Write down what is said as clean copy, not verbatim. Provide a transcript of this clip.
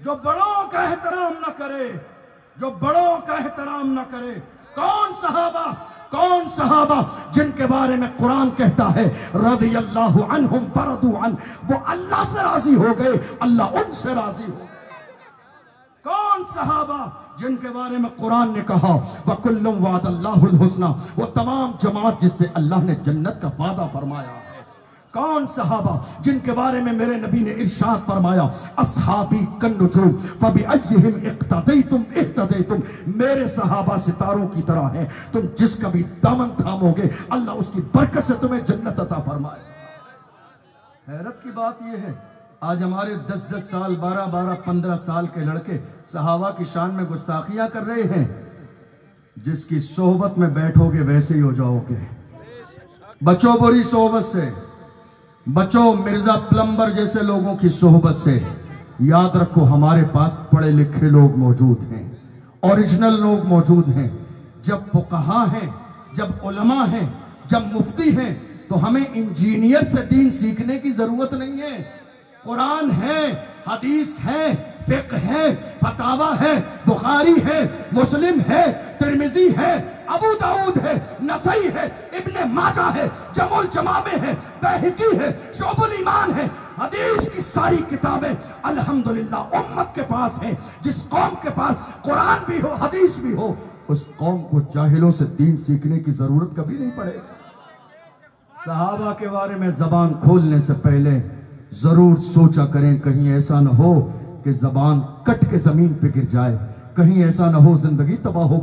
जो बड़ों का एहतराम न करे, जो बड़ों का एहतराम न करे। कौन सहाबा जिनके बारे में कुरान कहता है रज़ियल्लाहु अन्हुम फरदू अन, वो अल्लाह से राजी हो गए, अल्लाह उनसे राजी हो गए। कौन सहाबा जिनके बारे में कुरान ने कहा वकुल्लुम वादल्लाहुल हुस्ना, वो तमाम जमात जिससे अल्लाह ने जन्नत का वादा फरमाया है। कौन सहाबा जिनके बारे में मेरे नबी ने इरशाद फरमाया अस्हाबी कन्नुजूम फबिअय्यिहिम इक्तदैतुम इह्तदैतुम, मेरे सहाबा सितारों की तरह हैं, तुम जिसका भी दामन थामोगे अल्लाह उसकी बरकत से तुम्हें जन्नत अता फरमाए। हैरत की बात यह है आज हमारे 10-10 साल 12-12 15 साल के लड़के सहाबा की शान में गुस्ताखियां कर रहे हैं। जिसकी सोहबत में बैठोगे वैसे ही हो जाओगे। बचो बुरी सोहबत से, बचो मिर्जा प्लम्बर जैसे लोगों की सोहबत से। याद रखो हमारे पास पढ़े लिखे लोग मौजूद हैं, ओरिजिनल लोग मौजूद हैं। जब फुकहा हैं, जब उलमा हैं, जब मुफ्ती हैं, तो हमें इंजीनियर से दीन सीखने की जरूरत नहीं है। कुरान है, हदीस है, फिक्र है, फतावा है, बुखारी है, मुस्लिम है, तिरमिजी है, अबू दाऊद है, नसई है, इब्ने माजा है, जमुल जमामे है, बैहकी है, शोबुल ईमान है। हदीस की सारी किताबें अल्हम्दुलिल्लाह उम्मत के पास हैं। जिस कौम के पास कुरान भी हो, हदीस भी हो, उस कौम को जाहिलों से दीन सीखने की जरूरत कभी नहीं पड़ेगी। सहाबा के बारे में जबान खोलने से पहले जरूर सोचा करें, कहीं ऐसा न हो कि जबान कट के जमीन पे गिर जाए, कहीं ऐसा न हो जिंदगी तबाह हो।